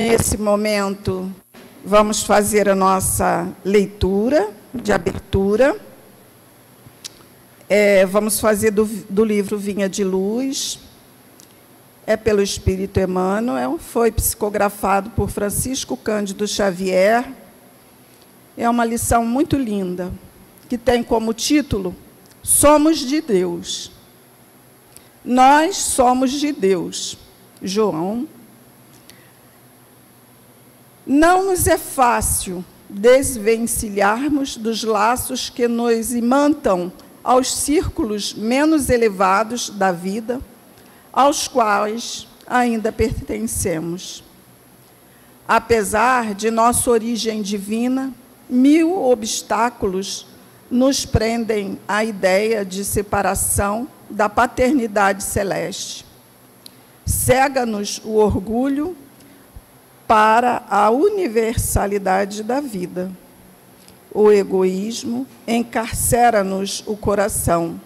Nesse momento, vamos fazer a nossa leitura de abertura. Vamos fazer do livro Vinha de Luz. É pelo Espírito Emmanuel, foi psicografado por Francisco Cândido Xavier. É uma lição muito linda, que tem como título Somos de Deus. Nós somos de Deus. João. Não nos é fácil desvencilharmos dos laços que nos imantam aos círculos menos elevados da vida, aos quais ainda pertencemos. Apesar de nossa origem divina, 1000 obstáculos nos prendem à ideia de separação da paternidade celeste. Cega-nos o orgulho para a universalidade da vida. O egoísmo encarcera-nos o coração.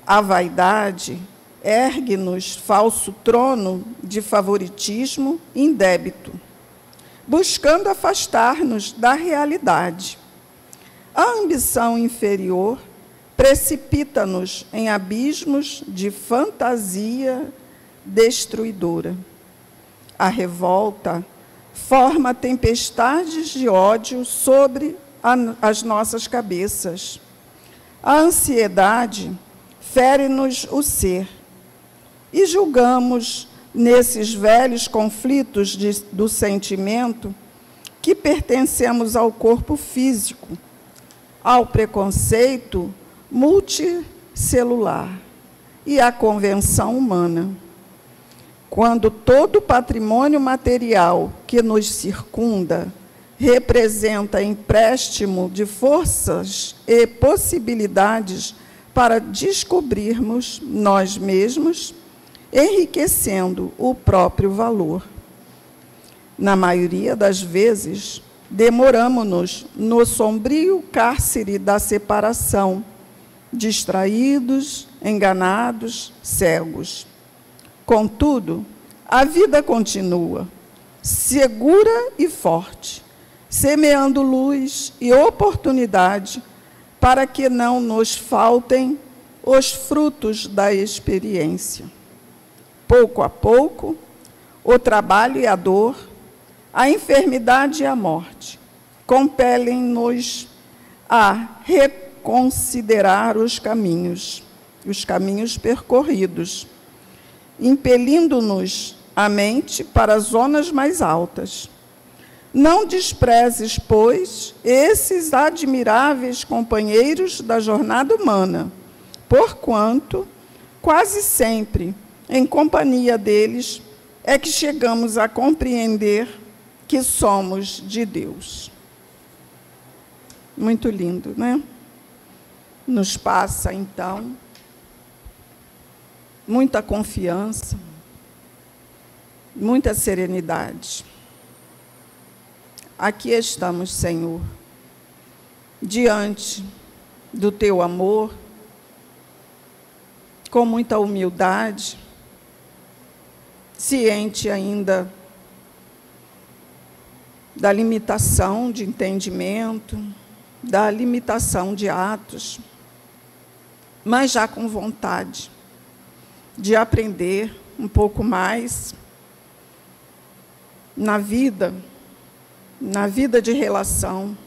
A vaidade ergue-nos falso trono de favoritismo indébito, buscando afastar-nos da realidade. A ambição inferior precipita-nos em abismos de fantasia destruidora. A revolta forma tempestades de ódio sobre as nossas cabeças. A ansiedade fere-nos o ser. E julgamos, nesses velhos conflitos do sentimento, que pertencemos ao corpo físico, ao preconceito multicelular e à convenção humana. Quando todo o patrimônio material que nos circunda representa empréstimo de forças e possibilidades para descobrirmos nós mesmos, enriquecendo o próprio valor. Na maioria das vezes, demoramo-nos no sombrio cárcere da separação, distraídos, enganados, cegos. Contudo, a vida continua, segura e forte, semeando luz e oportunidade para que não nos faltem os frutos da experiência. Pouco a pouco, o trabalho e a dor, a enfermidade e a morte compelem-nos a reconsiderar os caminhos percorridos, impelindo-nos a mente para zonas mais altas. Não desprezes, pois, esses admiráveis companheiros da jornada humana, porquanto, quase sempre, em companhia deles, é que chegamos a compreender que somos de Deus. Muito lindo, né? Nos passa, então, muita confiança, muita serenidade. Aqui estamos, Senhor, diante do Teu amor, com muita humildade, ciente ainda da limitação de entendimento, da limitação de atos, mas já com vontade de aprender um pouco mais na vida de relação,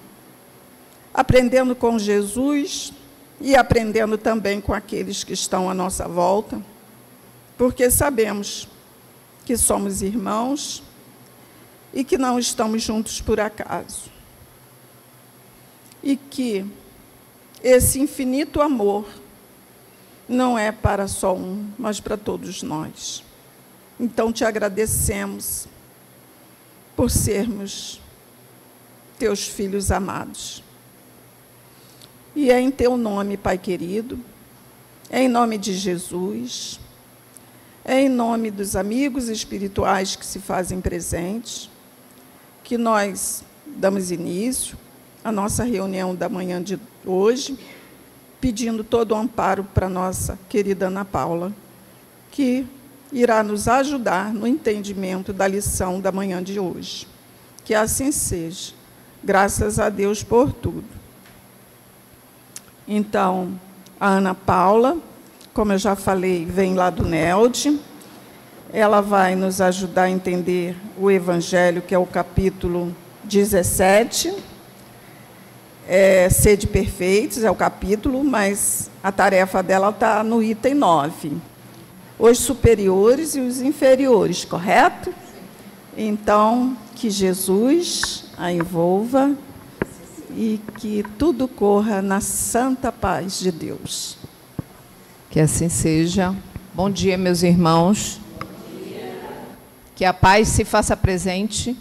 aprendendo com Jesus e aprendendo também com aqueles que estão à nossa volta, porque sabemos que somos irmãos e que não estamos juntos por acaso. E que esse infinito amor não é para só um, mas para todos nós. Então, te agradecemos por sermos teus filhos amados. E é em teu nome, Pai querido, é em nome de Jesus, é em nome dos amigos espirituais que se fazem presentes, que nós damos início à nossa reunião da manhã de hoje, pedindo todo o amparo para nossa querida Ana Paula, que irá nos ajudar no entendimento da lição da manhã de hoje. Que assim seja. Graças a Deus por tudo. Então, a Ana Paula, como eu já falei, vem lá do NELD. Ela vai nos ajudar a entender o Evangelho, que é o capítulo 17. Sede perfeitos, é o capítulo, mas a tarefa dela está no item 9. Os superiores e os inferiores, correto? Então, que Jesus a envolva e que tudo corra na santa paz de Deus. Que assim seja. Bom dia, meus irmãos. Que a paz se faça presente,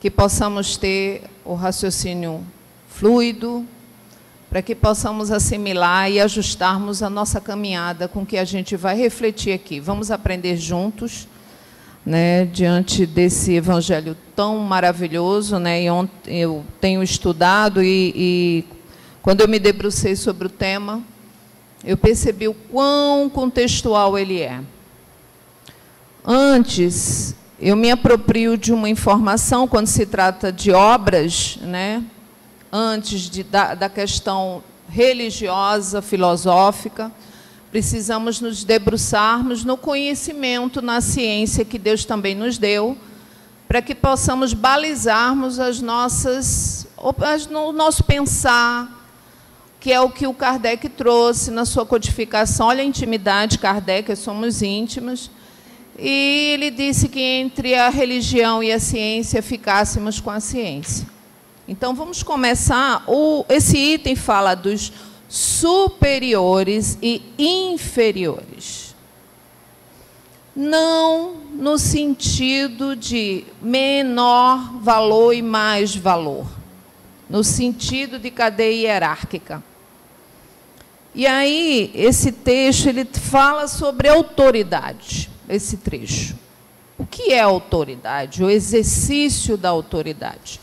que possamos ter o raciocínio fluido, para que possamos assimilar e ajustarmos a nossa caminhada com o que a gente vai refletir aqui. Vamos aprender juntos, né, diante desse evangelho tão maravilhoso, né, e ontem eu tenho estudado e quando eu me debrucei sobre o tema, eu percebi o quão contextual ele é. Antes, eu me aproprio de uma informação, quando se trata de obras, né, antes da questão religiosa, filosófica, precisamos nos debruçarmos no conhecimento, na ciência que Deus também nos deu, para que possamos balizarmos o nosso pensar, que é o que o Kardec trouxe na sua codificação. Olha a intimidade, Kardec, somos íntimos. E ele disse que entre a religião e a ciência ficássemos com a ciência. Então, vamos começar. Esse item fala dos superiores e inferiores. Não no sentido de menor valor e mais valor, no sentido de cadeia hierárquica. E aí, esse texto, ele fala sobre autoridade, esse trecho. O que é autoridade? O exercício da autoridade.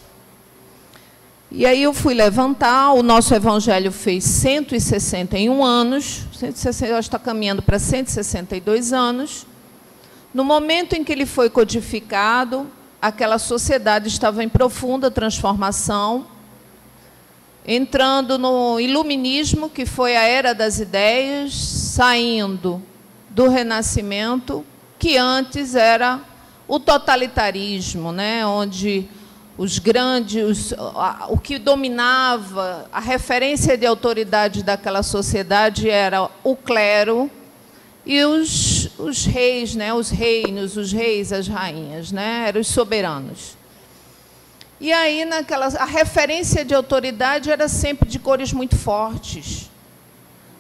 E aí eu fui levantar, o nosso evangelho fez 161 anos, 160, está caminhando para 162 anos. No momento em que ele foi codificado, aquela sociedade estava em profunda transformação, entrando no iluminismo, que foi a era das ideias, saindo do Renascimento, que antes era o totalitarismo, né, onde o que dominava, a referência de autoridade daquela sociedade era o clero e os reis, né, os reinos, os reis, as rainhas, né, eram os soberanos. E aí, a referência de autoridade era sempre de cores muito fortes.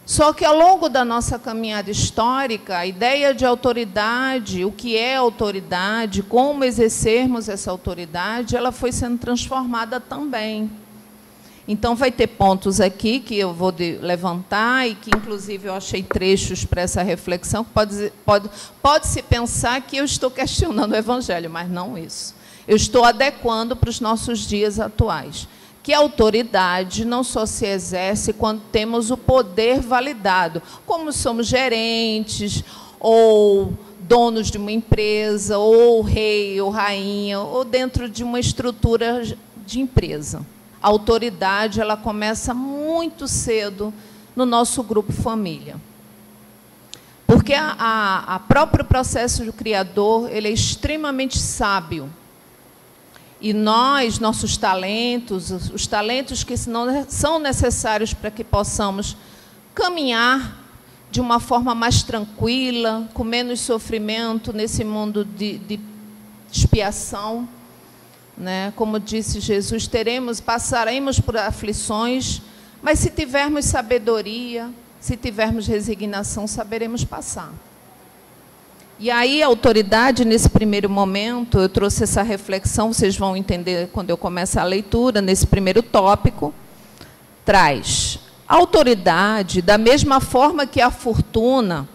Só que, ao longo da nossa caminhada histórica, a ideia de autoridade, o que é autoridade, como exercermos essa autoridade, ela foi sendo transformada também. Então, vai ter pontos aqui que eu vou levantar e que, inclusive, eu achei trechos para essa reflexão, que pode-se pensar que eu estou questionando o Evangelho, mas não isso. Eu estou adequando para os nossos dias atuais. Que a autoridade não só se exerce quando temos o poder validado, como somos gerentes, ou donos de uma empresa, ou rei, ou rainha, ou dentro de uma estrutura de empresa. A autoridade, ela começa muito cedo no nosso grupo família. Porque o próprio processo do Criador, ele é extremamente sábio. E nossos talentos, os talentos que são necessários para que possamos caminhar de uma forma mais tranquila, com menos sofrimento nesse mundo de expiação, né? Como disse Jesus, passaremos por aflições, mas se tivermos sabedoria, se tivermos resignação, saberemos passar. E aí, a autoridade, nesse primeiro momento, eu trouxe essa reflexão, vocês vão entender quando eu começar a leitura, nesse primeiro tópico, traz a autoridade, da mesma forma que a fortuna,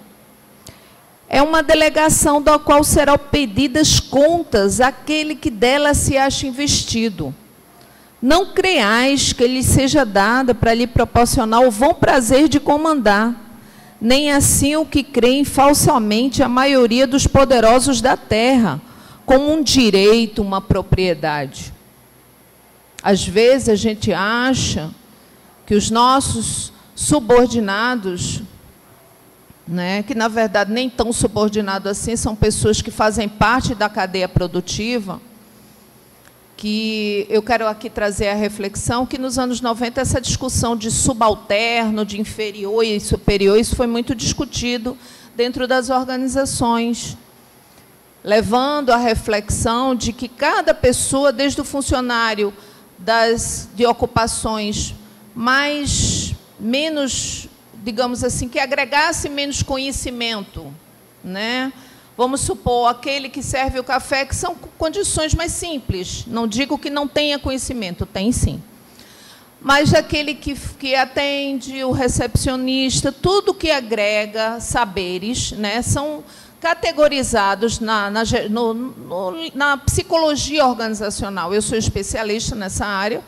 é uma delegação da qual serão pedidas contas àquele que dela se acha investido. Não creais que lhe seja dada para lhe proporcionar o vão prazer de comandar, nem assim o que creem falsamente a maioria dos poderosos da terra, como um direito, uma propriedade. Às vezes a gente acha que os nossos subordinados, né, que na verdade nem tão subordinados assim, são pessoas que fazem parte da cadeia produtiva, que eu quero aqui trazer a reflexão que nos anos 90 essa discussão de subalterno, de inferior e superior, isso foi muito discutido dentro das organizações, levando à reflexão de que cada pessoa, desde o funcionário de ocupações menos, digamos assim, que agregasse menos conhecimento, né? Vamos supor, aquele que serve o café, que são condições mais simples. Não digo que não tenha conhecimento, tem sim. Mas aquele que atende, o recepcionista, tudo que agrega saberes, né, são categorizados na psicologia organizacional. Eu sou especialista nessa área,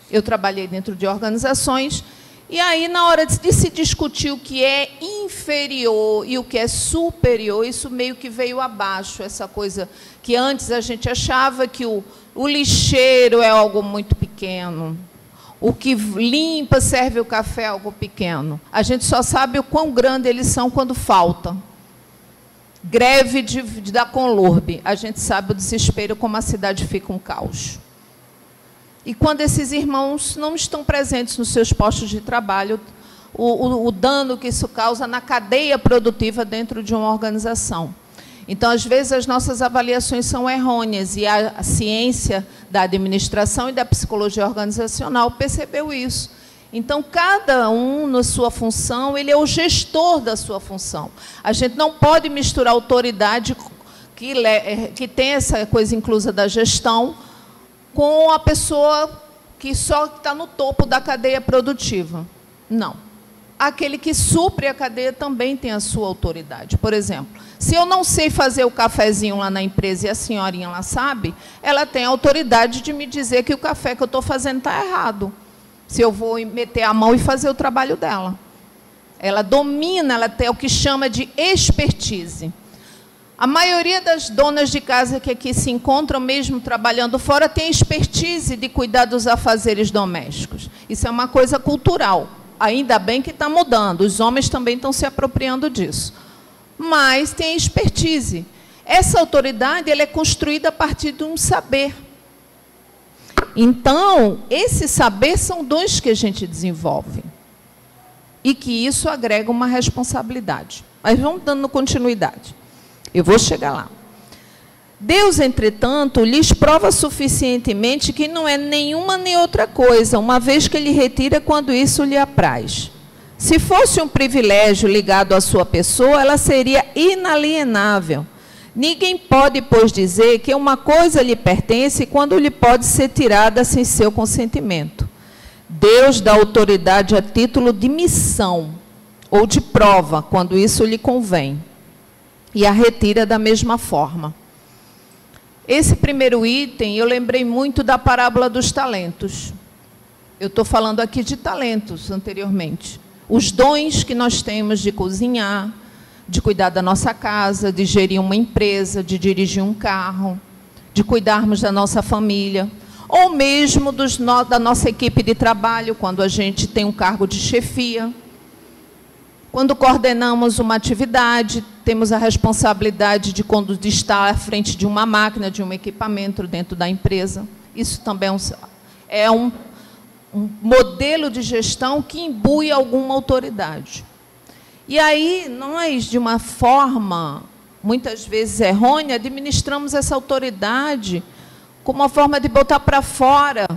eu trabalhei dentro de organizações, e aí, na hora de se discutir o que é inferior e o que é superior, isso meio que veio abaixo, essa coisa que antes a gente achava que o lixeiro é algo muito pequeno, o que limpa, serve o café é algo pequeno. A gente só sabe o quão grande eles são quando falta. Greve da Conlurb, a gente sabe o desespero, como a cidade fica um caos. E quando esses irmãos não estão presentes nos seus postos de trabalho, o dano que isso causa na cadeia produtiva dentro de uma organização. Então, às vezes, as nossas avaliações são errôneas, e a ciência da administração e da psicologia organizacional percebeu isso. Então, cada um, na sua função, ele é o gestor da sua função. A gente não pode misturar autoridade, que tem essa coisa inclusa da gestão, com a pessoa que só está no topo da cadeia produtiva. Não. Aquele que supre a cadeia também tem a sua autoridade. Por exemplo, se eu não sei fazer o cafezinho lá na empresa e a senhorinha lá sabe, ela tem a autoridade de me dizer que o café que eu estou fazendo está errado. Se eu vou meter a mão e fazer o trabalho dela. Ela domina, ela tem o que chama de expertise. A maioria das donas de casa que aqui se encontram, mesmo trabalhando fora, tem expertise de cuidar dos afazeres domésticos. Isso é uma coisa cultural. Ainda bem que está mudando. Os homens também estão se apropriando disso. Mas tem expertise. Essa autoridade ela é construída a partir de um saber. Então, esse saber são dons que a gente desenvolve. E que isso agrega uma responsabilidade. Mas vamos dando continuidade. Eu vou chegar lá. Deus, entretanto, lhes prova suficientemente que não é nenhuma nem outra coisa, uma vez que ele retira quando isso lhe apraz. Se fosse um privilégio ligado à sua pessoa, ela seria inalienável. Ninguém pode, pois, dizer que uma coisa lhe pertence quando lhe pode ser tirada sem seu consentimento. Deus dá autoridade a título de missão ou de prova, quando isso lhe convém, e a retira da mesma forma. Esse primeiro item, eu lembrei muito da parábola dos talentos. Eu estou falando aqui de talentos anteriormente. Os dons que nós temos de cozinhar, de cuidar da nossa casa, de gerir uma empresa, de dirigir um carro, de cuidarmos da nossa família, ou mesmo da nossa equipe de trabalho, quando a gente tem um cargo de chefia. Quando coordenamos uma atividade, temos a responsabilidade de estar à frente de uma máquina, de um equipamento dentro da empresa. Isso também é um modelo de gestão que imbui alguma autoridade. E aí, nós, de uma forma, muitas vezes errônea, administramos essa autoridade como uma forma de botar para fora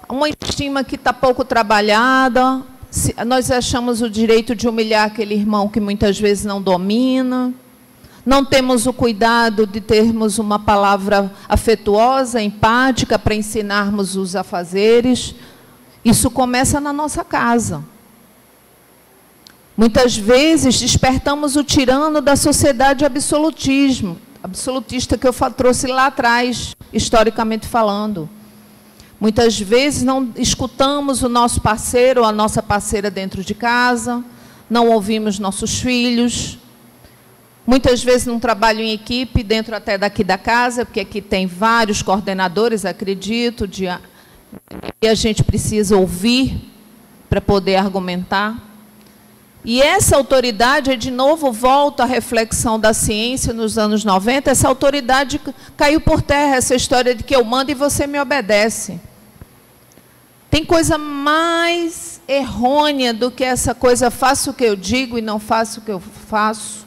uma estima que está pouco trabalhada. Nós achamos o direito de humilhar aquele irmão que muitas vezes não domina. Não temos o cuidado de termos uma palavra afetuosa, empática, para ensinarmos os afazeres. Isso começa na nossa casa. Muitas vezes despertamos o tirano da sociedade absolutista que eu trouxe lá atrás, historicamente falando. Muitas vezes não escutamos o nosso parceiro ou a nossa parceira dentro de casa, não ouvimos nossos filhos. Muitas vezes num trabalho em equipe, dentro até daqui da casa, porque aqui tem vários coordenadores, acredito, e a gente precisa ouvir para poder argumentar. E essa autoridade, de novo, volta à reflexão da ciência nos anos 90, essa autoridade caiu por terra, essa história de que eu mando e você me obedece. Tem coisa mais errônea do que essa coisa, faço o que eu digo e não faço o que eu faço.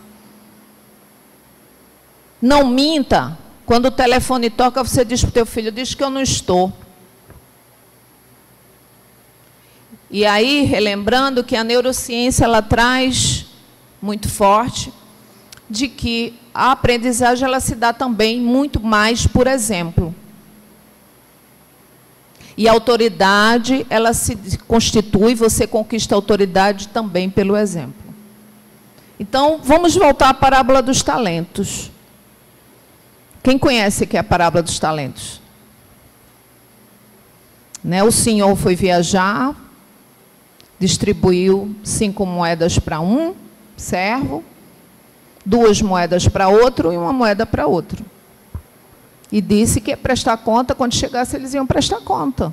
Não minta. Quando o telefone toca, você diz para o teu filho, diz que eu não estou. E aí, relembrando que a neurociência, ela traz muito forte, de que a aprendizagem, ela se dá também muito mais por exemplo. E a autoridade, ela se constitui, você conquista a autoridade também pelo exemplo. Então, vamos voltar à parábola dos talentos. Quem conhece que é a parábola dos talentos? Né? O senhor foi viajar, distribuiu 5 moedas para um servo, 2 moedas para outro e 1 moeda para outro. E disse que ia prestar conta, quando chegasse eles iam prestar conta.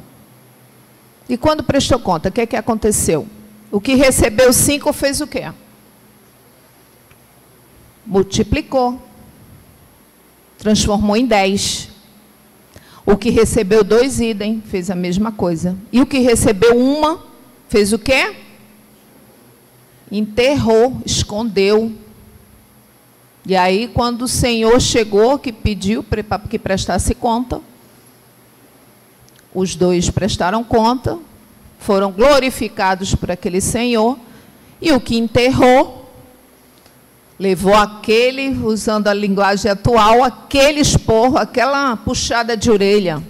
E quando prestou conta, o que aconteceu? O que recebeu 5 fez o quê? Multiplicou. Transformou em 10. O que recebeu 2 idem, fez a mesma coisa. E o que recebeu 1, fez o quê? Enterrou, escondeu. E aí, quando o Senhor chegou, que pediu para que prestasse conta, os 2 prestaram conta, foram glorificados por aquele Senhor, e o que enterrou, levou aquele, usando a linguagem atual, aquele esporro, aquela puxada de orelha,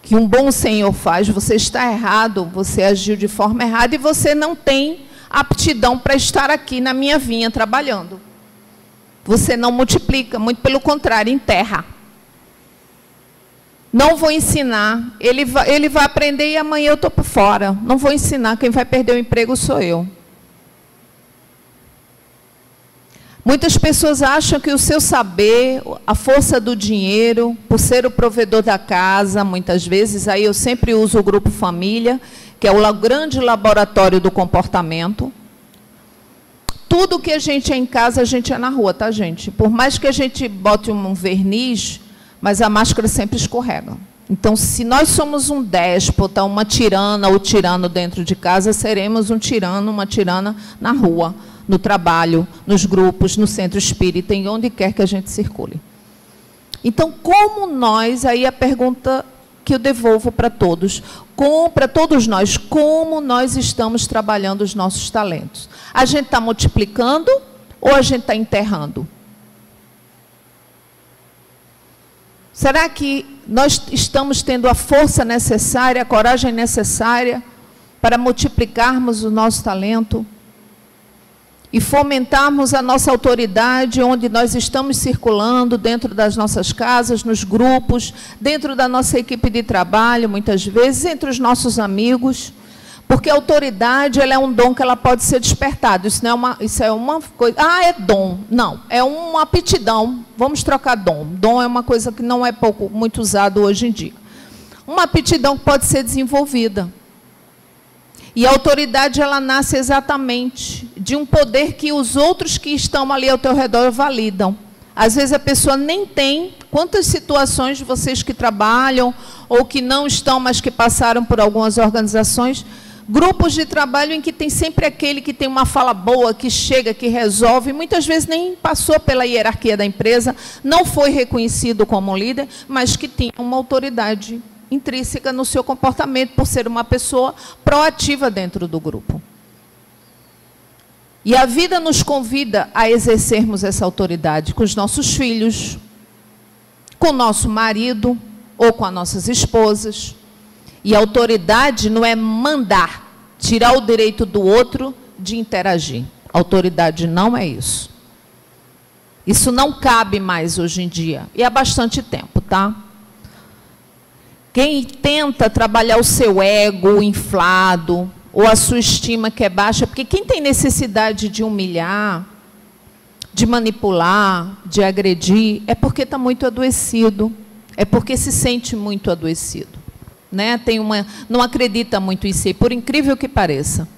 que um bom Senhor faz. Você está errado, você agiu de forma errada, e você não tem aptidão para estar aqui na minha vinha trabalhando. Você não multiplica, muito pelo contrário, enterra. Não vou ensinar, ele vai aprender e amanhã eu estou por fora. Não vou ensinar, quem vai perder o emprego sou eu. Muitas pessoas acham que o seu saber, a força do dinheiro, por ser o provedor da casa, muitas vezes, aí eu sempre uso o grupo família, que é o grande laboratório do comportamento. Tudo que a gente é em casa, a gente é na rua, tá, gente? Por mais que a gente bote um verniz, mas a máscara sempre escorrega. Então, se nós somos um déspota, uma tirana ou tirano dentro de casa, seremos um tirano, uma tirana na rua, no trabalho, nos grupos, no centro espírita, em onde quer que a gente circule. Então, como nós, aí a pergunta que eu devolvo para todos, para todos nós, como nós estamos trabalhando os nossos talentos? A gente está multiplicando ou a gente está enterrando? Será que nós estamos tendo a força necessária, a coragem necessária para multiplicarmos o nosso talento e fomentarmos a nossa autoridade onde nós estamos circulando, dentro das nossas casas, nos grupos, dentro da nossa equipe de trabalho, muitas vezes, entre os nossos amigos? Porque a autoridade, ela é um dom que ela pode ser despertado. Isso é uma coisa... Ah, é dom. Não, é uma aptidão. Vamos trocar dom. Dom é uma coisa que não é muito usado hoje em dia. Uma aptidão que pode ser desenvolvida. E a autoridade, ela nasce exatamente de um poder que os outros que estão ali ao teu redor validam. Às vezes a pessoa nem tem. Quantas situações de vocês que trabalham ou que não estão, mas que passaram por algumas organizações, grupos de trabalho em que tem sempre aquele que tem uma fala boa, que chega, que resolve, muitas vezes nem passou pela hierarquia da empresa, não foi reconhecido como líder, mas que tinha uma autoridade intrínseca no seu comportamento, por ser uma pessoa proativa dentro do grupo. E a vida nos convida a exercermos essa autoridade com os nossos filhos, com o nosso marido ou com as nossas esposas. E a autoridade não é mandar, tirar o direito do outro de interagir. A autoridade não é isso. Isso não cabe mais hoje em dia. E há bastante tempo, tá? Quem tenta trabalhar o seu ego inflado, ou a sua estima que é baixa, porque quem tem necessidade de humilhar, de manipular, de agredir, é porque está muito adoecido, é porque se sente muito adoecido, né? Não acredita muito em si, por incrível que pareça.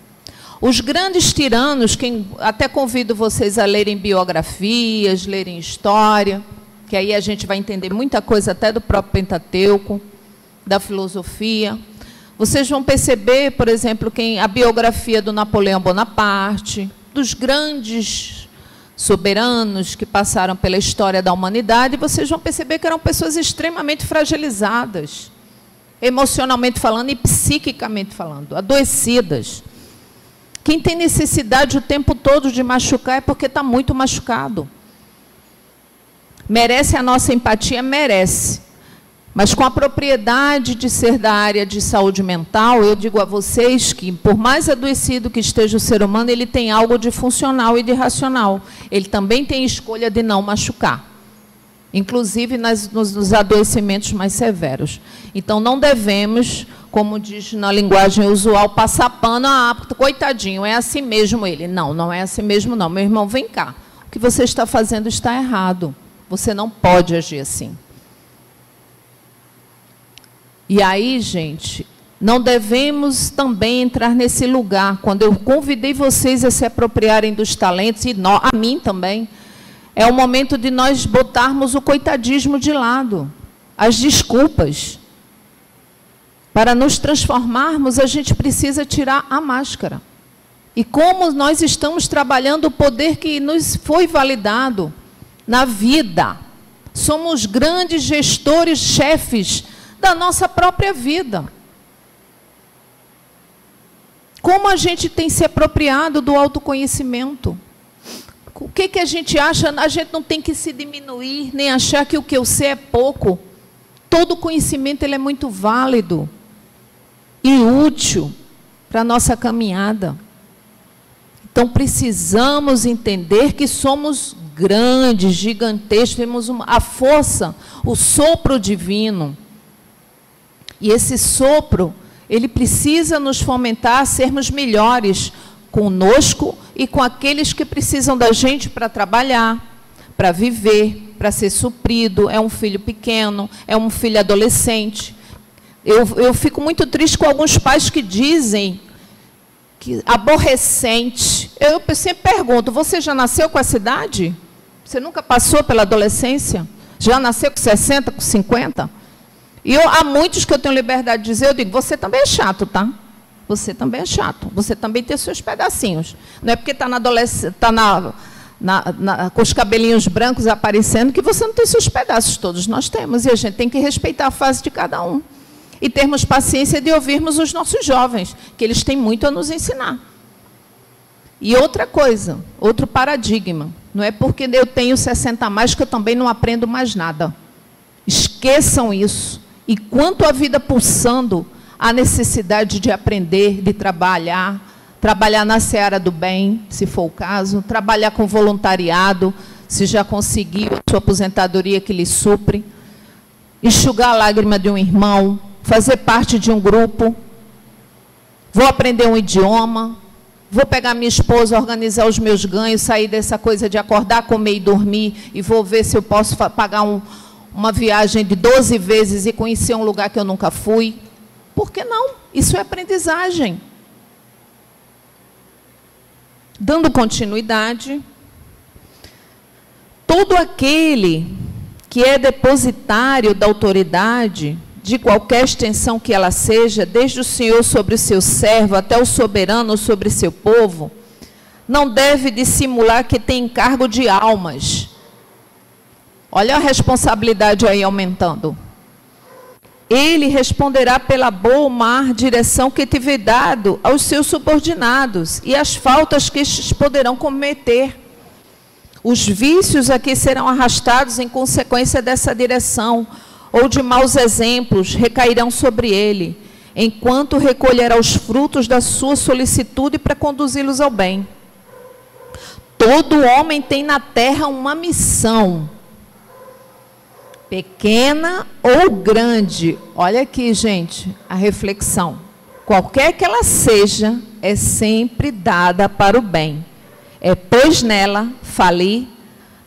Os grandes tiranos, até convido vocês a lerem biografias, lerem história, que aí a gente vai entender muita coisa até do próprio Pentateuco, da filosofia. Vocês vão perceber, por exemplo, a biografia do Napoleão Bonaparte, dos grandes soberanos que passaram pela história da humanidade, vocês vão perceber que eram pessoas extremamente fragilizadas, emocionalmente falando e psiquicamente falando, adoecidas. Quem tem necessidade o tempo todo de machucar é porque está muito machucado. Merece a nossa empatia? Merece. Mas com a propriedade de ser da área de saúde mental, eu digo a vocês que, por mais adoecido que esteja o ser humano, ele tem algo de funcional e de racional. Ele também tem escolha de não machucar, inclusive nos adoecimentos mais severos. Então, não devemos, como diz na linguagem usual, passar pano, coitadinho, é assim mesmo ele. Não, não é assim mesmo não. Meu irmão, vem cá. O que você está fazendo está errado. Você não pode agir assim. E aí, gente, não devemos também entrar nesse lugar. Quando eu convidei vocês a se apropriarem dos talentos, e a mim também, é o momento de nós botarmos o coitadismo de lado, as desculpas. Para nos transformarmos, a gente precisa tirar a máscara. E como nós estamos trabalhando o poder que nos foi validado na vida. Somos grandes gestores, chefes da nossa própria vida. Como a gente tem se apropriado do autoconhecimento? O que a gente acha? A gente não tem que se diminuir, nem achar que o que eu sei é pouco. Todo conhecimento ele é muito válido e útil para a nossa caminhada. Então, precisamos entender que somos grandes, gigantescos, temos a força, o sopro divino. E esse sopro, ele precisa nos fomentar a sermos melhores conosco e com aqueles que precisam da gente para trabalhar, para viver, para ser suprido. É um filho pequeno, é um filho adolescente. Eu fico muito triste com alguns pais que dizem que aborrecente. Eu sempre pergunto, você já nasceu com essa idade? Você nunca passou pela adolescência? Já nasceu com 60, com 50? E há muitos que eu tenho liberdade de dizer, eu digo, você também é chato, tá? Você também é chato. Você também tem seus pedacinhos. Não é porque está na adolescência, está com os cabelinhos brancos aparecendo que você não tem seus pedaços. Todos nós temos. E a gente tem que respeitar a fase de cada um. E termos paciência de ouvirmos os nossos jovens, que eles têm muito a nos ensinar. E outra coisa, outro paradigma. Não é porque eu tenho 60 a mais que eu também não aprendo mais nada. Esqueçam isso. E quanto a vida pulsando, a necessidade de aprender, de trabalhar na seara do bem, se for o caso, trabalhar com voluntariado, se já conseguiu a sua aposentadoria que lhe supre, enxugar a lágrima de um irmão, fazer parte de um grupo, vou aprender um idioma, vou pegar minha esposa, organizar os meus ganhos, sair dessa coisa de acordar, comer e dormir, e vou ver se eu posso pagar uma viagem de 12 vezes e conhecer um lugar que eu nunca fui. Por que não? Isso é aprendizagem. Dando continuidade, todo aquele que é depositário da autoridade, de qualquer extensão que ela seja, desde o Senhor sobre o seu servo até o soberano sobre seu povo, não deve dissimular que tem encargo de almas. Olha a responsabilidade aí aumentando. Ele responderá pela boa ou má direção que tiver dado aos seus subordinados e as faltas que estes poderão cometer. Os vícios a que serão arrastados em consequência dessa direção ou de maus exemplos recairão sobre ele, enquanto recolherá os frutos da sua solicitude para conduzi-los ao bem. Todo homem tem na terra uma missão, pequena ou grande. Olha aqui, gente, a reflexão. qualquer que ela seja, é sempre dada para o bem. É, pois nela falir,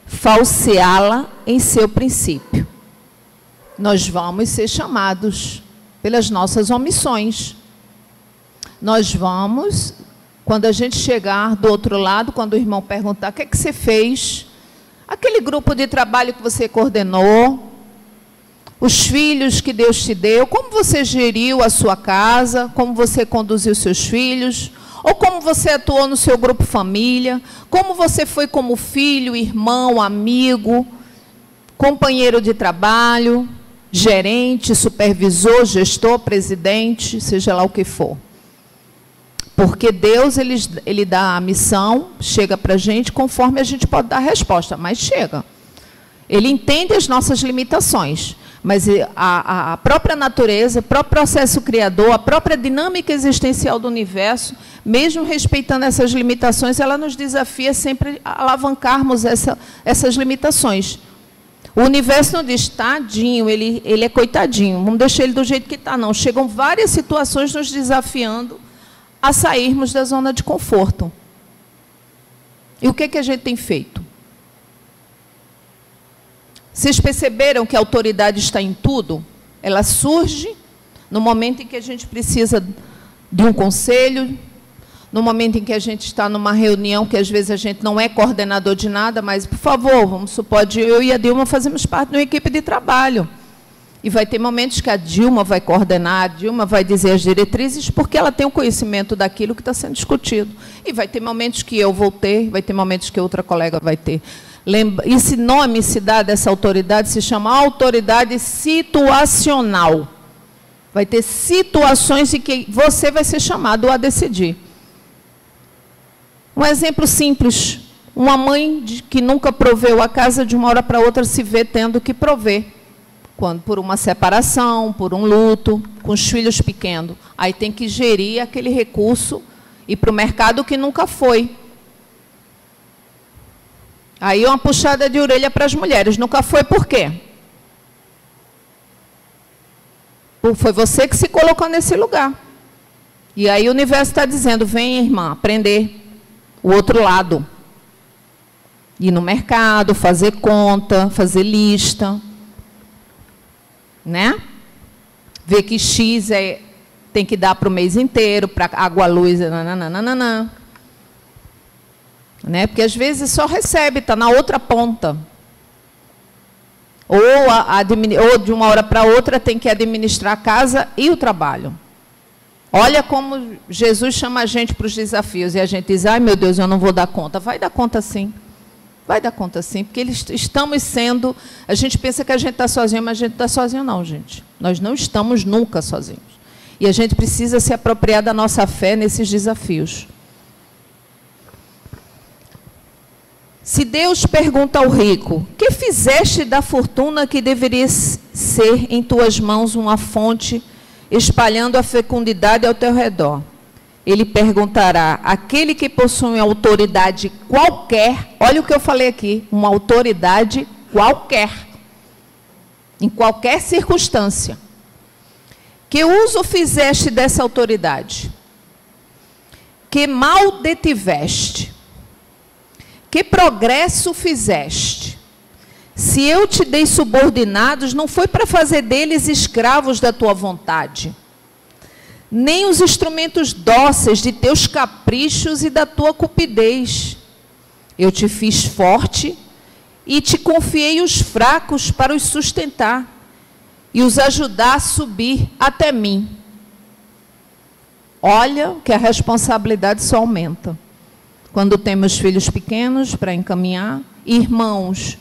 falseá-la em seu princípio. Nós vamos ser chamados pelas nossas omissões. Nós vamos, quando a gente chegar do outro lado, quando o irmão perguntar, o que é que você fez? Aquele grupo de trabalho que você coordenou, os filhos que Deus te deu, como você geriu a sua casa, como você conduziu seus filhos, ou como você atuou no seu grupo família, como você foi como filho, irmão, amigo, companheiro de trabalho, gerente, supervisor, gestor, presidente, seja lá o que for. Porque Deus, ele dá a missão, chega para a gente conforme a gente pode dar a resposta, mas chega. Ele entende as nossas limitações, mas a própria natureza, o próprio processo criador, a própria dinâmica existencial do universo, mesmo respeitando essas limitações, ela nos desafia sempre a alavancarmos essas limitações. O universo não diz, tadinho, ele é coitadinho, vamos deixar ele do jeito que está, não. Chegam várias situações nos desafiando a sairmos da zona de conforto. E o que que a gente tem feito? Vocês perceberam que a autoridade está em tudo? Ela surge no momento em que a gente precisa de um conselho, no momento em que a gente está numa reunião, que às vezes a gente não é coordenador de nada, mas, por favor, vamos supor, eu e a Dilma fazemos parte de uma equipe de trabalho. E vai ter momentos que a Dilma vai coordenar, a Dilma vai dizer as diretrizes, porque ela tem o conhecimento daquilo que está sendo discutido. E vai ter momentos que eu vou ter, vai ter momentos que outra colega vai ter. Esse nome se dá dessa autoridade, se chama autoridade situacional. Vai ter situações em que você vai ser chamado a decidir. Um exemplo simples, uma mãe que nunca proveu a casa, de uma hora para outra se vê tendo que prover. Por uma separação, por um luto, com os filhos pequenos. Aí tem que gerir aquele recurso e ir para o mercado que nunca foi. Aí uma puxada de orelha para as mulheres. Nunca foi por quê? Foi você que se colocou nesse lugar. E aí o universo está dizendo, vem, irmã, aprender o outro lado. Ir no mercado, fazer conta, fazer lista. Né? Ver que X tem que dar para o mês inteiro, para água, luz, nananana. Né? Porque às vezes só recebe, está na outra ponta. Ou de uma hora para outra tem que administrar a casa e o trabalho. Olha como Jesus chama a gente para os desafios. E a gente diz, ai meu Deus, eu não vou dar conta. Vai dar conta sim. Vai dar conta sim, porque estamos sendo... A gente pensa que a gente está sozinho, mas a gente não está sozinho não, gente. Nós não estamos nunca sozinhos. E a gente precisa se apropriar da nossa fé nesses desafios. Se Deus pergunta ao rico, que fizeste da fortuna que deveria ser em tuas mãos uma fonte, espalhando a fecundidade ao teu redor? Ele perguntará, aquele que possui autoridade qualquer, olha o que eu falei aqui, uma autoridade qualquer, em qualquer circunstância. Que uso fizeste dessa autoridade? Que mal detiveste? Que progresso fizeste? Se eu te dei subordinados, não foi para fazer deles escravos da tua vontade, nem os instrumentos dóceis de teus caprichos e da tua cupidez. Eu te fiz forte e te confiei os fracos para os sustentar e os ajudar a subir até mim. Olha que a responsabilidade só aumenta. Quando temos filhos pequenos para encaminhar, irmãos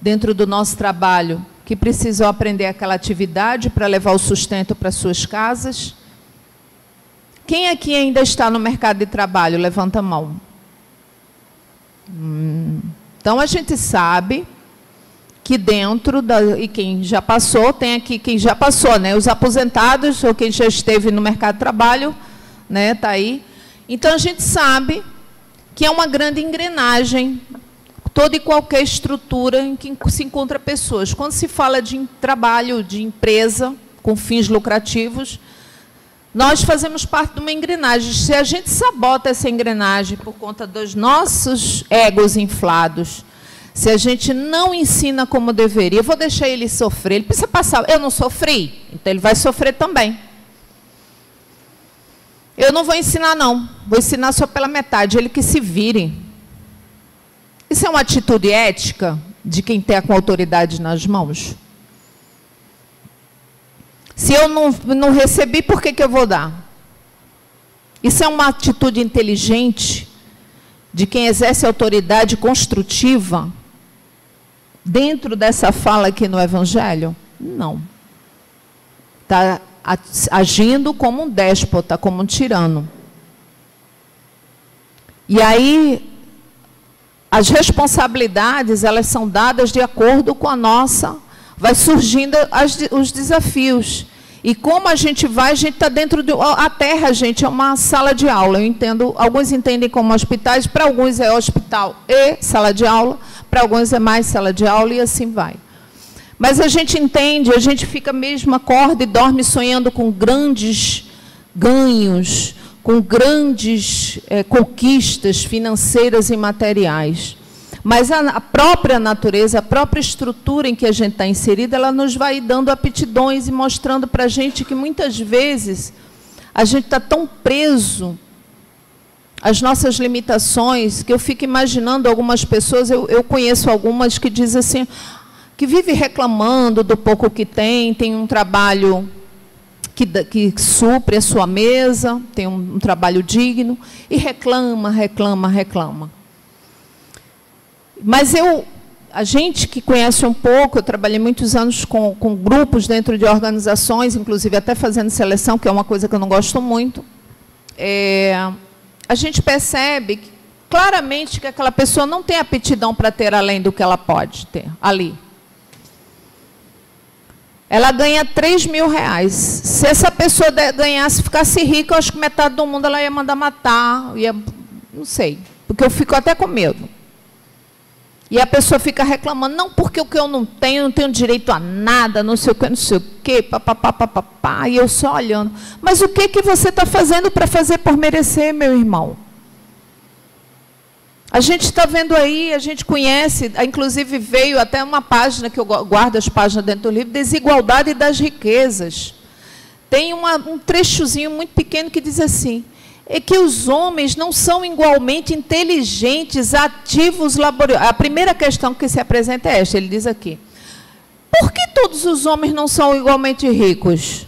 dentro do nosso trabalho que precisam aprender aquela atividade para levar o sustento para suas casas. Quem aqui ainda está no mercado de trabalho? Levanta a mão. Então, a gente sabe que dentro, e quem já passou, tem aqui quem já passou, né? Os aposentados, ou quem já esteve no mercado de trabalho, né? Está aí. Então, a gente sabe que é uma grande engrenagem, toda e qualquer estrutura em que se encontra pessoas. Quando se fala de trabalho, de empresa, com fins lucrativos, nós fazemos parte de uma engrenagem. Se a gente sabota essa engrenagem por conta dos nossos egos inflados, se a gente não ensina como deveria, eu vou deixar ele sofrer, ele precisa passar, eu não sofri, então ele vai sofrer também. Eu não vou ensinar não, vou ensinar só pela metade, ele que se vire. Isso é uma atitude ética de quem tem com a autoridade nas mãos? Se eu não recebi, por que eu vou dar? Isso é uma atitude inteligente de quem exerce autoridade construtiva dentro dessa fala aqui no Evangelho? Não. Está agindo como um déspota, como um tirano. E aí, as responsabilidades, elas são dadas de acordo com a nossa... Vai surgindo os desafios. E como a gente está dentro de... A Terra, gente, é uma sala de aula. Eu entendo, alguns entendem como hospitais, para alguns é hospital e sala de aula, para alguns é mais sala de aula e assim vai. Mas a gente entende, a gente fica mesmo, acorda e dorme sonhando com grandes ganhos, com grandes conquistas financeiras e materiais. Mas a própria natureza, a própria estrutura em que a gente está inserida, ela nos vai dando aptidões e mostrando para a gente que, muitas vezes, a gente está tão preso às nossas limitações, que eu fico imaginando algumas pessoas, eu conheço algumas que dizem assim, que vive reclamando do pouco que tem um trabalho que supre a sua mesa, tem um trabalho digno, e reclama. Mas a gente que conhece um pouco, eu trabalhei muitos anos com grupos dentro de organizações, inclusive até fazendo seleção, que é uma coisa que eu não gosto muito, a gente percebe claramente que aquela pessoa não tem aptidão para ter além do que ela pode ter ali. Ela ganha 3 mil reais. Se essa pessoa ganhasse, ficasse rica, eu acho que metade do mundo ela ia mandar matar, não sei, porque eu fico até com medo. E a pessoa fica reclamando, não, porque o que eu não tenho direito a nada, não sei o quê, papapá, e eu só olhando. Mas o que você está fazendo para fazer por merecer, meu irmão? A gente está vendo aí, a gente conhece, inclusive veio até uma página, que eu guardo as páginas dentro do livro, Desigualdade das Riquezas. Tem um trechozinho muito pequeno que diz assim, é que os homens não são igualmente inteligentes, ativos, laboriosos. A primeira questão que se apresenta é esta, ele diz aqui. Por que todos os homens não são igualmente ricos?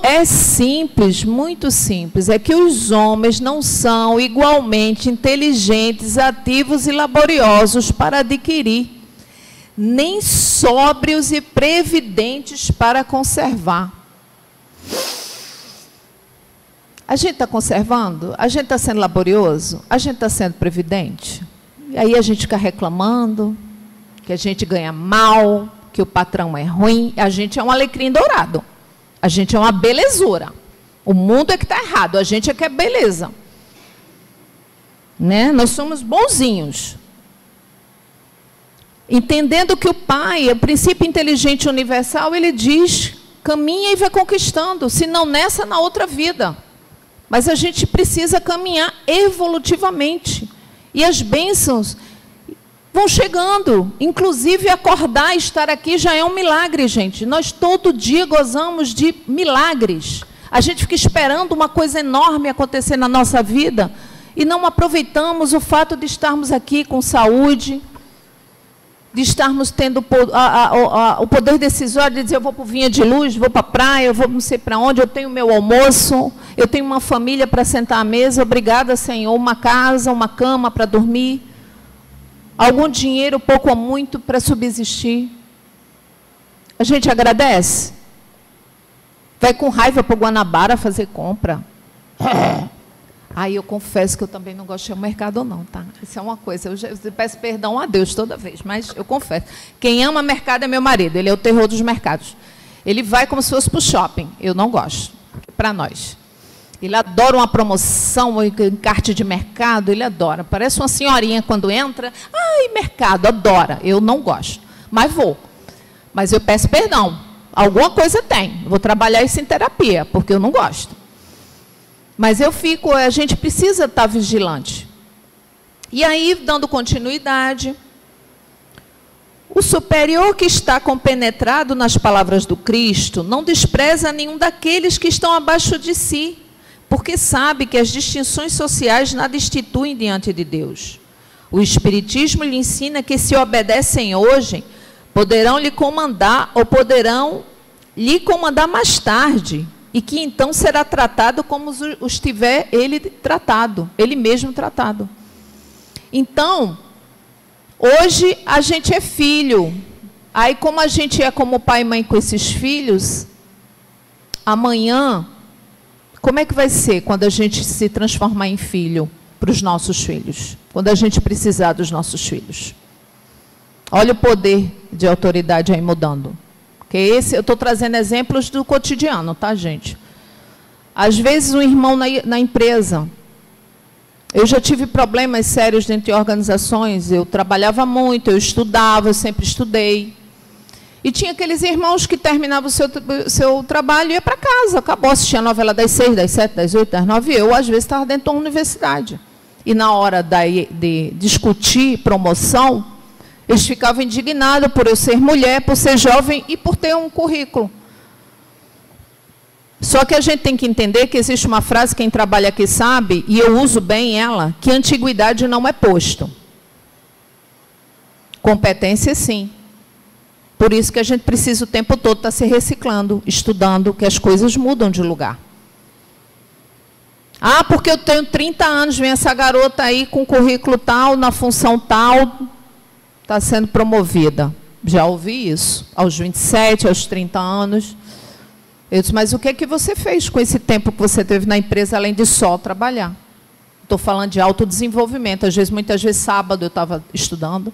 É simples, muito simples. É que os homens não são igualmente inteligentes, ativos e laboriosos para adquirir, nem sóbrios e previdentes para conservar. A gente está conservando? A gente está sendo laborioso? A gente está sendo previdente? E aí a gente fica reclamando que a gente ganha mal, que o patrão é ruim. A gente é um alecrim dourado. A gente é uma belezura. O mundo é que está errado, a gente é que é beleza. Né? Nós somos bonzinhos. Entendendo que o Pai, o princípio inteligente universal, ele diz, caminha e vai conquistando, se não nessa, na outra vida. Mas a gente precisa caminhar evolutivamente. E as bênçãos vão chegando. Inclusive, acordar e estar aqui já é um milagre, gente. Nós todo dia gozamos de milagres. A gente fica esperando uma coisa enorme acontecer na nossa vida e não aproveitamos o fato de estarmos aqui com saúde, de estarmos tendo o poder decisório de dizer, eu vou para o Vinha de Luz, vou para a praia, eu vou não sei para onde, eu tenho meu almoço, eu tenho uma família para sentar à mesa, obrigada, Senhor, uma casa, uma cama para dormir, algum dinheiro, pouco ou muito, para subsistir. A gente agradece? Vai com raiva para o Guanabara fazer compra? Aí eu confesso que eu também não gosto de ir ao mercado, não, tá? Isso é uma coisa, eu peço perdão a Deus toda vez, mas eu confesso. Quem ama mercado é meu marido, ele é o terror dos mercados. Ele vai como se fosse para o shopping, eu não gosto, para nós. Ele adora uma promoção, um encarte de mercado, ele adora. Parece uma senhorinha quando entra, ai, mercado, adora. Eu não gosto, mas vou. Mas eu peço perdão. Alguma coisa tem. Vou trabalhar isso em terapia, porque eu não gosto. Mas a gente precisa estar vigilante. E aí, dando continuidade, o superior que está compenetrado nas palavras do Cristo não despreza nenhum daqueles que estão abaixo de si, porque sabe que as distinções sociais nada instituem diante de Deus. O Espiritismo lhe ensina que, se obedecem hoje, poderão lhe comandar ou poderão lhe comandar mais tarde, e que então será tratado como os tiver ele mesmo tratado. Então, hoje a gente é filho. Aí, como a gente é como pai e mãe com esses filhos, amanhã, como é que vai ser quando a gente se transformar em filho para os nossos filhos? Quando a gente precisar dos nossos filhos? Olha o poder de autoridade aí mudando. Porque eu estou trazendo exemplos do cotidiano, tá, gente? Às vezes, um irmão na empresa. Eu já tive problemas sérios dentro de organizações. Eu trabalhava muito, eu estudava, eu sempre estudei. E tinha aqueles irmãos que terminavam o seu trabalho e ia para casa. Acabou, assistia a novela das 6, das 7, das 8, das 9. Eu, às vezes, estava dentro da universidade. E na hora de discutir promoção, eles ficavam indignados por eu ser mulher, por ser jovem e por ter um currículo. Só que a gente tem que entender que existe uma frase, quem trabalha aqui sabe, e eu uso bem ela, que antiguidade não é posto. Competência, sim. Por isso que a gente precisa o tempo todo estar se reciclando, estudando, que as coisas mudam de lugar. Ah, porque eu tenho 30 anos, vem essa garota aí com currículo tal, na função tal, está sendo promovida. Já ouvi isso, aos 27, aos 30 anos. Eu disse, mas o que é que você fez com esse tempo que você teve na empresa, além de só trabalhar? Estou falando de autodesenvolvimento. Muitas vezes, sábado, eu estava estudando,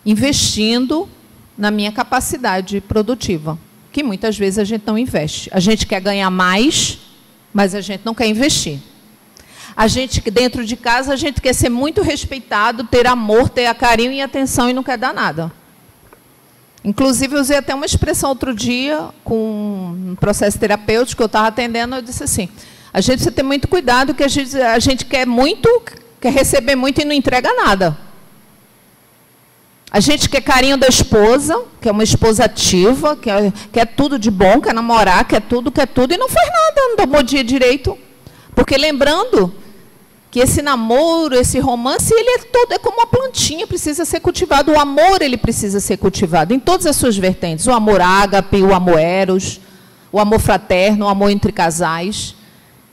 investindo na minha capacidade produtiva, que muitas vezes a gente não investe. A gente quer ganhar mais, mas a gente não quer investir. A gente, dentro de casa, a gente quer ser muito respeitado, ter amor, ter carinho e atenção e não quer dar nada. Inclusive, eu usei até uma expressão outro dia, com um processo terapêutico que eu estava atendendo, eu disse assim, a gente precisa ter muito cuidado, que a gente quer muito, quer receber muito e não entrega nada. A gente quer carinho da esposa, que é uma esposa ativa, quer tudo de bom, quer namorar, quer tudo, e não faz nada, não dá bom dia direito. Porque lembrando que esse namoro, esse romance, ele é como uma plantinha, precisa ser cultivado. O amor, ele precisa ser cultivado em todas as suas vertentes. O amor ágape, o amor eros, o amor fraterno, o amor entre casais.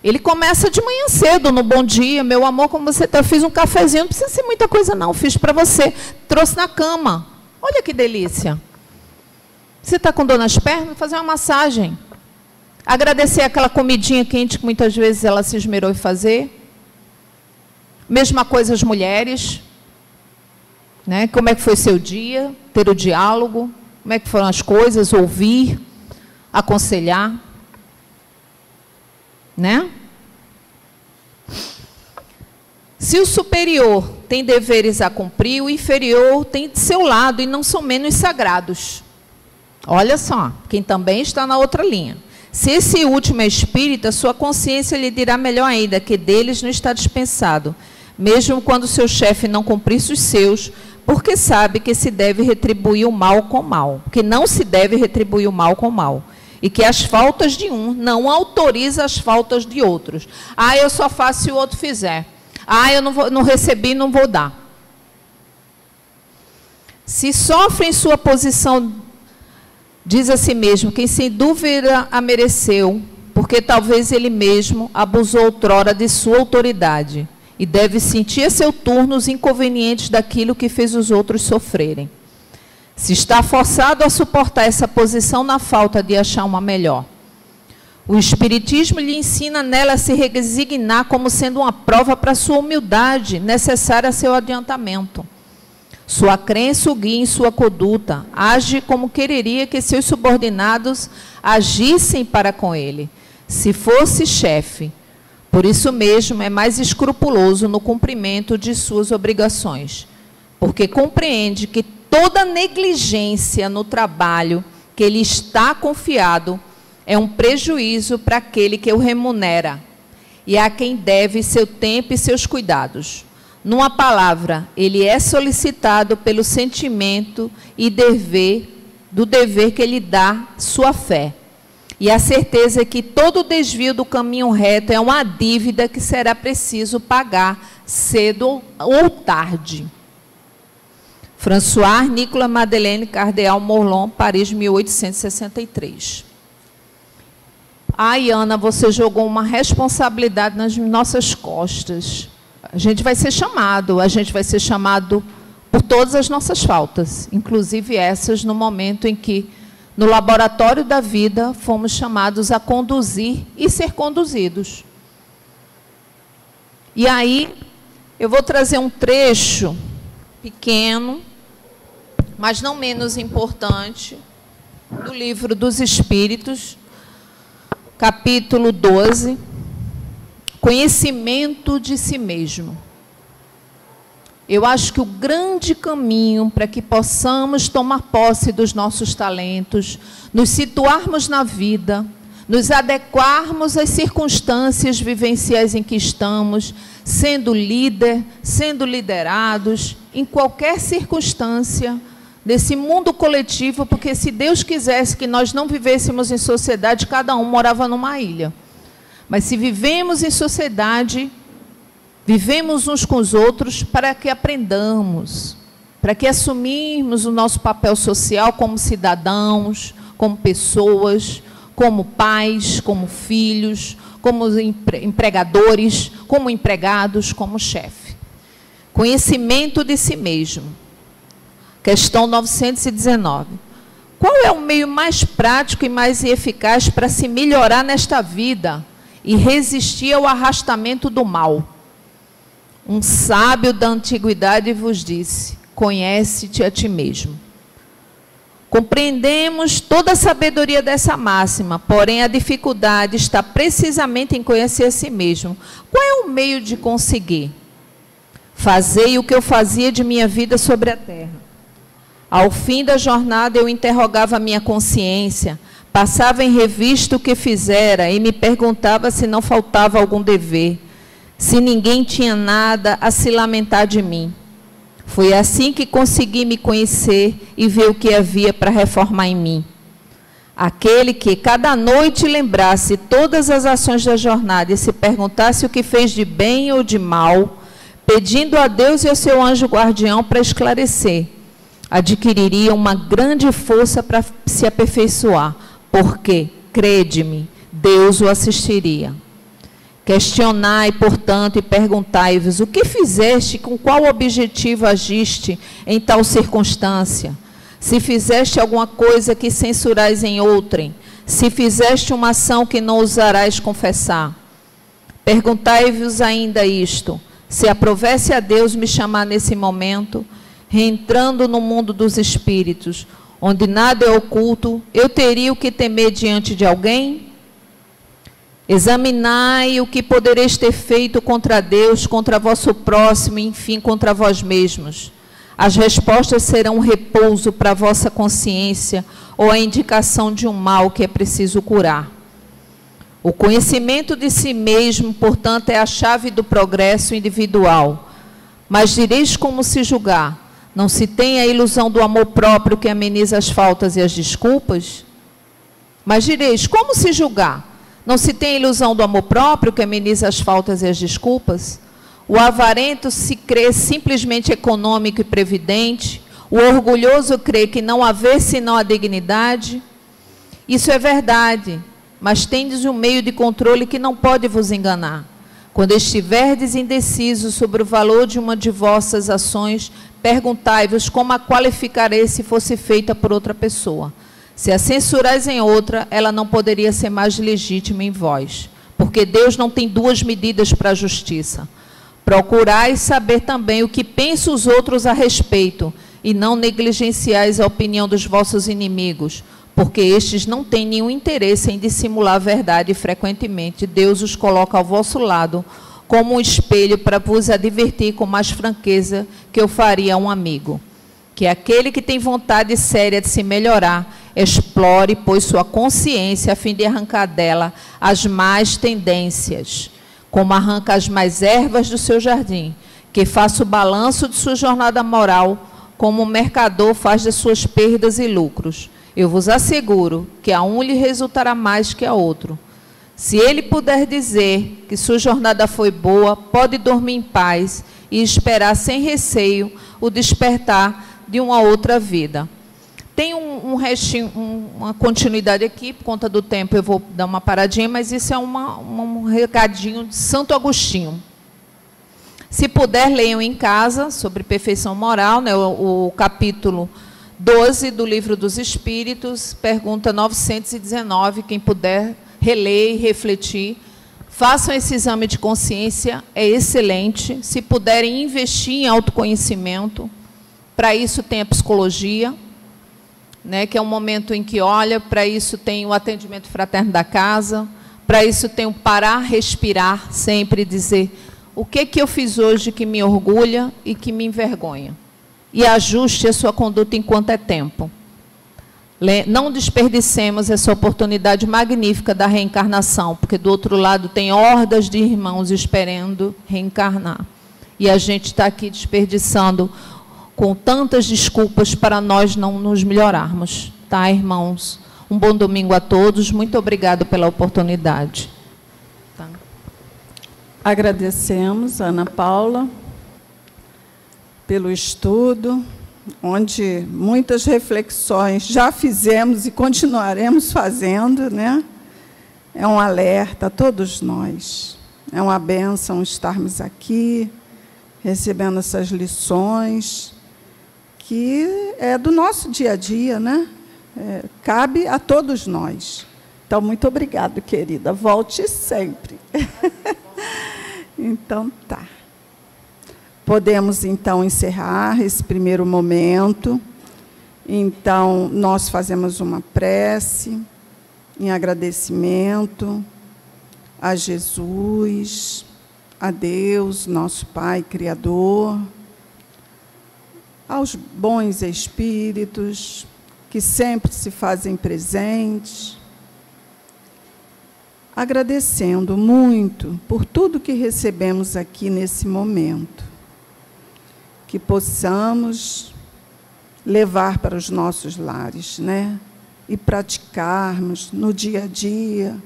Ele começa de manhã cedo, no bom dia, meu amor, como você está? Eu fiz um cafezinho, não precisa ser muita coisa não, fiz para você. Trouxe na cama. Olha que delícia. Você está com dor nas pernas? Vou fazer uma massagem. Agradecer aquela comidinha quente que muitas vezes ela se esmerou em fazer. Mesma coisa as mulheres. Né? Como é que foi seu dia? Ter o diálogo. Como é que foram as coisas? Ouvir, aconselhar. Né? Se o superior tem deveres a cumprir, o inferior tem de seu lado e não são menos sagrados. Olha só, quem também está na outra linha. Se esse último é espírita, sua consciência lhe dirá melhor ainda que deles não está dispensado, mesmo quando seu chefe não cumprisse os seus, porque sabe que se deve retribuir o mal com o mal, que não se deve retribuir o mal com o mal. E que as faltas de um não autoriza as faltas de outros. Ah, eu só faço se o outro fizer. Ah, eu não recebi, não vou dar. Se sofre em sua posição, diz a si mesmo, quem sem dúvida a mereceu, porque talvez ele mesmo abusou outrora de sua autoridade, e deve sentir a seu turno os inconvenientes daquilo que fez os outros sofrerem. Se está forçado a suportar essa posição na falta de achar uma melhor. O Espiritismo lhe ensina nela a se resignar como sendo uma prova para sua humildade, necessária a seu adiantamento. Sua crença o guia em sua conduta, age como quereria que seus subordinados agissem para com ele, se fosse chefe. Por isso mesmo é mais escrupuloso no cumprimento de suas obrigações, porque compreende que toda negligência no trabalho que lhe está confiado é um prejuízo para aquele que o remunera e a quem deve seu tempo e seus cuidados. Numa palavra, ele é solicitado pelo sentimento e do dever que lhe dá sua fé. E a certeza é que todo desvio do caminho reto é uma dívida que será preciso pagar cedo ou tarde. François Nicolas Madeleine Cardeal Morlon, Paris, 1863. Ai, Ana, você jogou uma responsabilidade nas nossas costas. A gente vai ser chamado por todas as nossas faltas, inclusive essas no momento em que, no laboratório da vida, fomos chamados a conduzir e ser conduzidos. E aí, eu vou trazer um trecho pequeno, mas não menos importante, do Livro dos Espíritos, capítulo 12, conhecimento de si mesmo. Eu acho que o grande caminho para que possamos tomar posse dos nossos talentos, nos situarmos na vida, nos adequarmos às circunstâncias vivenciais em que estamos, sendo líder, sendo liderados, em qualquer circunstância desse mundo coletivo, porque se Deus quisesse que nós não vivêssemos em sociedade, cada um morava numa ilha. Mas se vivemos em sociedade, vivemos uns com os outros para que aprendamos, para que assumirmos o nosso papel social como cidadãos, como pessoas, como pais, como filhos, como empregadores, como empregados, como chefe. Conhecimento de si mesmo. Questão 919. Qual é o meio mais prático e mais eficaz para se melhorar nesta vida e resistir ao arrastamento do mal? Um sábio da antiguidade vos disse: conhece-te a ti mesmo. Compreendemos toda a sabedoria dessa máxima, porém a dificuldade está precisamente em conhecer a si mesmo. Qual é o meio de conseguir? Fazei o que eu fazia de minha vida sobre a terra. Ao fim da jornada eu interrogava a minha consciência, passava em revista o que fizera e me perguntava se não faltava algum dever, se ninguém tinha nada a se lamentar de mim. Foi assim que consegui me conhecer e ver o que havia para reformar em mim. Aquele que cada noite lembrasse todas as ações da jornada e se perguntasse o que fez de bem ou de mal, pedindo a Deus e ao seu anjo guardião para esclarecer, adquiriria uma grande força para se aperfeiçoar, porque, crede-me, Deus o assistiria. Questionai, portanto, e perguntai-vos: o que fizeste, com qual objetivo agiste em tal circunstância? Se fizeste alguma coisa que censurais em outrem, se fizeste uma ação que não ousarás confessar. Perguntai-vos ainda isto: se aprovesse a Deus me chamar nesse momento, reentrando no mundo dos espíritos, onde nada é oculto, eu teria o que temer diante de alguém? Examinai o que podereis ter feito contra Deus, contra vosso próximo, e, enfim, contra vós mesmos. As respostas serão um repouso para a vossa consciência ou a indicação de um mal que é preciso curar. O conhecimento de si mesmo, portanto, é a chave do progresso individual. Mas direis como se julgar? Não se tem a ilusão do amor próprio que ameniza as faltas e as desculpas? Mas direis, como se julgar? Não se tem a ilusão do amor próprio que ameniza as faltas e as desculpas? O avarento se crê simplesmente econômico e previdente? O orgulhoso crê que não haver senão a dignidade? Isso é verdade, mas tendes um meio de controle que não pode vos enganar. Quando estiverdes indecisos sobre o valor de uma de vossas ações, perguntai-vos como a qualificarei se fosse feita por outra pessoa. Se a censurais em outra, ela não poderia ser mais legítima em vós, porque Deus não tem duas medidas para a justiça. Procurai saber também o que pensam os outros a respeito, e não negligenciais a opinião dos vossos inimigos, porque estes não têm nenhum interesse em dissimular a verdade e frequentemente Deus os coloca ao vosso lado como um espelho para vos advertir com mais franqueza que eu faria a um amigo. Que aquele que tem vontade séria de se melhorar Explore, pois, sua consciência a fim de arrancar dela as más tendências, como arranca as más ervas do seu jardim, que faça o balanço de sua jornada moral, como o mercador faz das suas perdas e lucros. Eu vos asseguro que a um lhe resultará mais que a outro. Se ele puder dizer que sua jornada foi boa, pode dormir em paz e esperar sem receio o despertar de uma outra vida. Tem um restinho, uma continuidade aqui, por conta do tempo eu vou dar uma paradinha, mas isso é um recadinho de Santo Agostinho. Se puder, leiam em casa sobre perfeição moral, né, o capítulo 12 do Livro dos Espíritos, pergunta 919, quem puder reler e refletir. Façam esse exame de consciência, é excelente. Se puderem investir em autoconhecimento, para isso tem a psicologia, né, que é um momento em que olha, para isso tem o atendimento fraterno da casa, para isso tem o parar, respirar, sempre dizer o que eu fiz hoje que me orgulha e que me envergonha. E ajuste a sua conduta enquanto é tempo. Não desperdicemos essa oportunidade magnífica da reencarnação, porque do outro lado tem hordas de irmãos esperando reencarnar. E a gente está aqui desperdiçando com tantas desculpas para nós não nos melhorarmos. Tá, irmãos? Um bom domingo a todos. Muito obrigado pela oportunidade. Tá. Agradecemos, Ana Paula, pelo estudo, onde muitas reflexões já fizemos e continuaremos fazendo, né? É um alerta a todos nós. É uma bênção estarmos aqui, recebendo essas lições, que é do nosso dia a dia, né? Cabe a todos nós. Então, muito obrigada, querida. Volte sempre. Então, tá. Podemos, então, encerrar esse primeiro momento. Então, nós fazemos uma prece em agradecimento a Jesus, a Deus, nosso Pai Criador, aos bons espíritos que sempre se fazem presentes, agradecendo muito por tudo que recebemos aqui nesse momento, que possamos levar para os nossos lares, né? E praticarmos no dia a dia,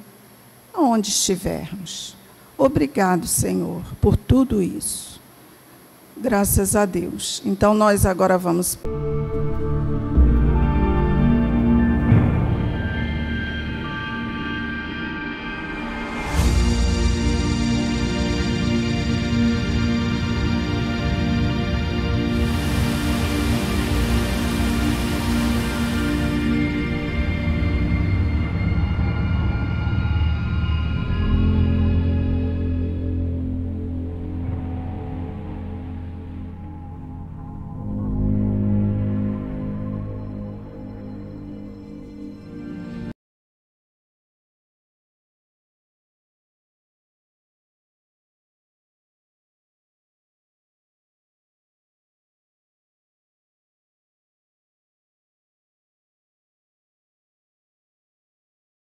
onde estivermos. Obrigado, Senhor, por tudo isso. Graças a Deus. Então, nós agora vamos